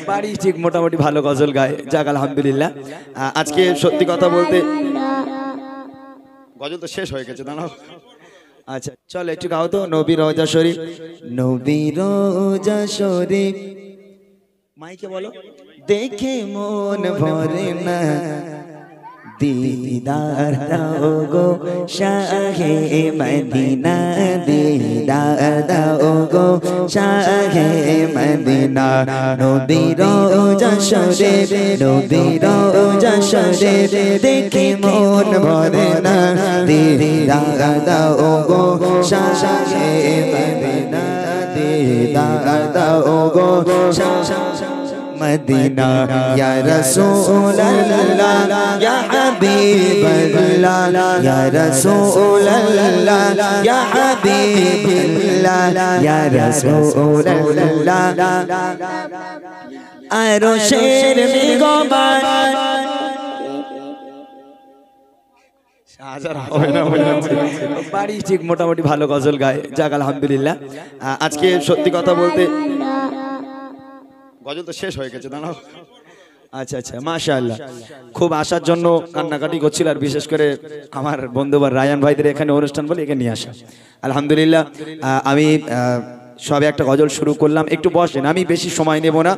বাড়ি ঠিক মোটামুটি ভালো গজল গায়, যাক আলহামদুলিল্লাহ। আজকে সত্যি কথা বলতে গজল তো শেষ হয়ে গেছে, দাঁড়াও। আচ্ছা চলো একটু গাও তো, নবী রোজা শরীফ, নবী রোজা শরীফ, মাইকে বলো। দেখে মন ভরে না, दीदार दाओगो शाहे मदीना, दीदार दाओगो शाहे मदीना। नबी रोजा शरीफ, नबी रोजा शरीफ, देखे मन भरे ना, दीदार दाओगो शाहे मदीना, दीदार दाओगो मदीना। या रसूल अल्लाह या हबीब अल्लाह, या रसूल अल्लाह या हबीब अल्लाह, या रसूल अल्लाह। अरशेर मेहमान বাড়ি ঠিক মোটামুটি ভালো গজল গায়, যাক আলহামদুলিল্লাহ। আজকে সত্যি কথা বলতে গজল তো শেষ হয়ে গেছে, দাঁড়াও। আচ্ছা আচ্ছা মাশাআল্লাহ, খুব আসার জন্য কান্নাকাটি করছিল, আর বিশেষ করে আমার বন্ধুবার রায়ান ভাইদের এখানে অনুষ্ঠান বলে এখানে নিয়ে আসা। আলহামদুলিল্লাহ আমি সবে একটা গজল শুরু করলাম, একটু বসেন, আমি বেশি সময় নেব না।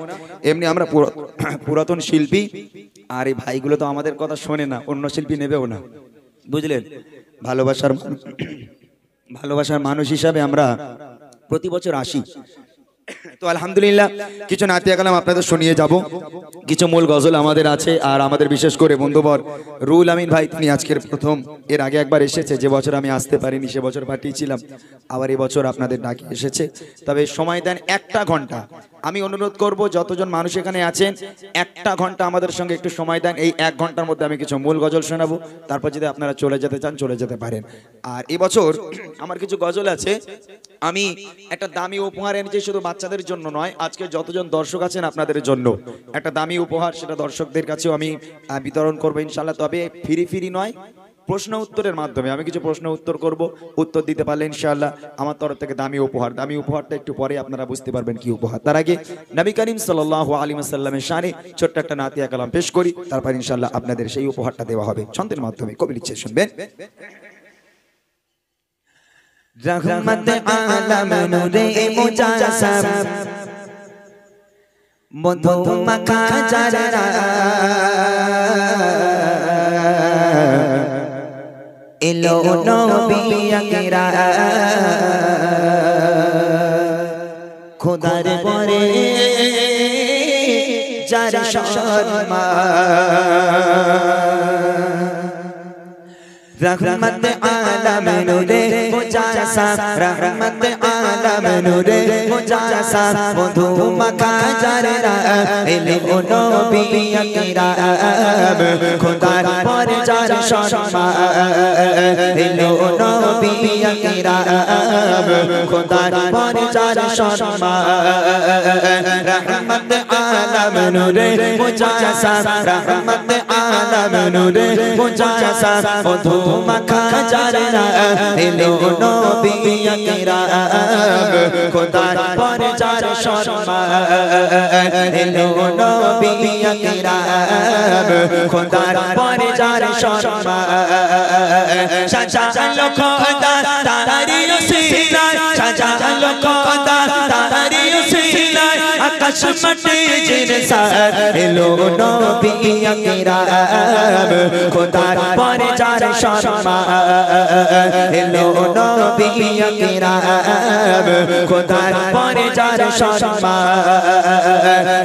এমনি আমরা পুরাতন শিল্পী, আর এই ভাইগুলো তো আমাদের কথা শোনে না, অন্য শিল্পী নেবেও না, বুঝলেন। ভালোবাসার মানুষ হিসাবে আমরা প্রতি বছর আসি। তো আলহামদুলিল্লাহ কিছু নাতিয়া কালাম আপনাদের শুনিয়ে যাব, কিছু মূল গজল আমাদের আছে। আর আমাদের বিশেষ করে বন্ধুবর রুহুল আমিন ভাই, তিনি আজকের প্রথম, এর আগে একবার এসেছে, যে বছর আমি আসতে পারিনি সে বছর পাঠিয়েছিলাম, আবার এবছর আপনাদের ডাকে এসেছে। তবে সময় দেন একটা ঘন্টা, আমি অনুরোধ করব যতজন মানুষ এখানে আছেন একটা ঘন্টা আমাদের সঙ্গে একটু সময় দেন। এই এক ঘন্টার মধ্যে আমি কিছু মূল গজল শোনাবো, তারপর যদি আপনারা চলে যেতে চান চলে যেতে পারেন। আর এবছর আমার কিছু গজল আছে, আমি একটা দামি উপহার এনেছি, শুধু বাচ্চাদের জন্য নয়, আজকে যতজন দর্শক আছেন আপনাদের জন্য একটা দামি উপহার, সেটা দর্শকদের কাছেও আমি বিতরণ করবো ইনশাল্লাহ। তবে ফ্রি নয়, প্রশ্ন উত্তরের মাধ্যমে আমি কিছু প্রশ্ন উত্তর করব, উত্তর দিতে পারলে ইনশাআল্লাহ আমার তরফ থেকে দামি উপহার। দামি উপহারটা একটু পরে আপনারা বুঝতে পারবেন কি উপহার। তার আগে নবী করিম সাল্লাল্লাহু আলাইহি ওয়াসাল্লামের শানে ছোট্ট একটা নাতিয়া কালাম পেশ করি, তারপর ইনশাআল্লাহ আপনাদের সেই উপহারটা দেওয়া হবে ছন্দের মাধ্যমে। কবি লিখছে, শুনবেন। रहमत आलम नूरे मुजासम मधु मखा जरा इलो नबी अकरा खुदार परे जार शर्मा रहमत आलम नूरे मुजासा, रहमत आलम नूरे मुजासा मधु मखा जरा इलो नबी अकराम खुदार पर जार शर्मा इलो नबी अकराम खुदार पर जार शर्मा रहमत आलम नूरे मुजासा, रहमत आलम नूरे मुजासा मधु मखा जरा इलो नबी अकराम खुदार पर जार शर्मा इलो नबी अकराम खुदार पर जार शर्मा सजालो खुदा तारी उसीला, सजालो खुदा तारी उसीला आकाश मटे जिनसा इलो नबी अकराम खुदार पर जार शर्मा इलो नबी अकराम खुदार पर जार शर्मा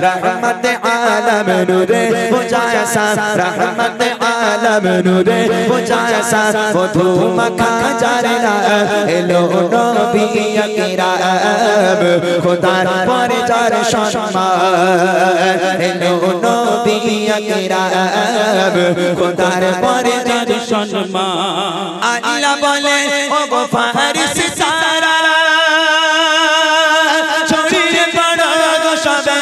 रहमत आलम नूरे मुजासा, रहमत आलम नूरे मुजासा मधु मखा जरा इलो नबी अकराम खुदार पर जार शर्मा इलो नबी अकराम खुदार पर जार शर्मा। अल्लाह बोले ओ गो फारिस सारा छोड़िए पड़ो गो सबे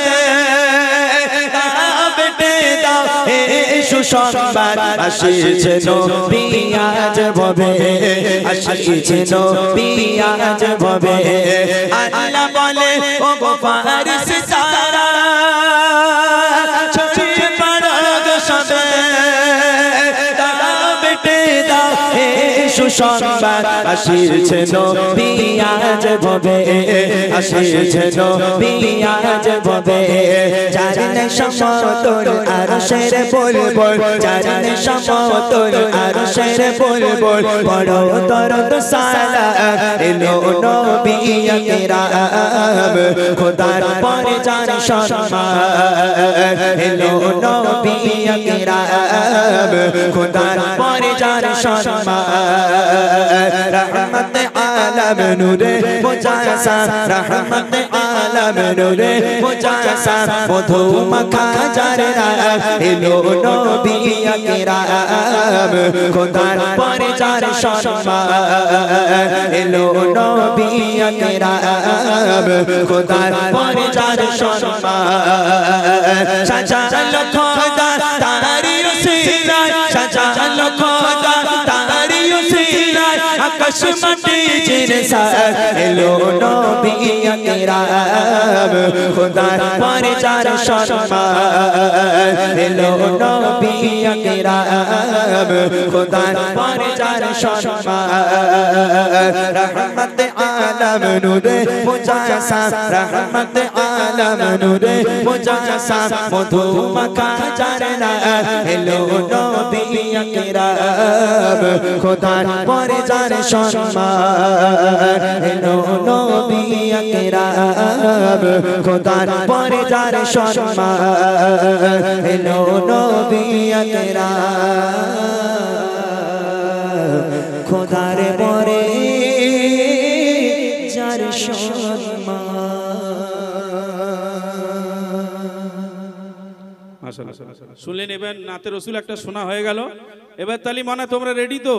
बेटे दाओ ए सुसंबाद আসিছে নবী আজ ভবে, আসিছে নবী আজ ভবে। আল্লাহ বলে ও গো ফারিস সারা সংবাদ আসিছে নবী আজ ভবে আসিছে নবী আজ ভবে জানে সমতল আরশের বুলবুল জানে সমতল আরশের বুলবুল বড় দরদ সালাম এলো নবী আকরাম খোদার পরে যার সম্মান এলো নবী আকরাম খোদার পরে যার সম্মান রহমত আলম নূরে মুজাসা রহমত আলম নূরে মুজাসা মধু মাখা যার নাম এলো নবী আকরাম খোদার পরে যার সম্মান এলো নবী আকরাম খোদার পরে যার সম্মান সাজালো খোদা তারি উসিলায় সাজালো খোদা তারি উসিলায় আকাশ মাটি জিনসা এলো নবী আকরাম খোদার পরে যার সম্মান এলো নবী আকরাম খোদার পরে যার সম্মান রহমত আলম নূরে মুজাসা রহমত আলম নূরে মুজাসা মধু মাখা যার নাম এলো নবী আকরাম খোদার পরে যার সম্মান এলো নবী আকরাম খোদার পরে যার সম্মান এলো নবী আকরাম খোদার পরে যার সম্মান। শুনলেন, এবার নাতে রসুল একটা শোনা হয়ে গেল। এবার তালি মানে তোমরা রেডি তো?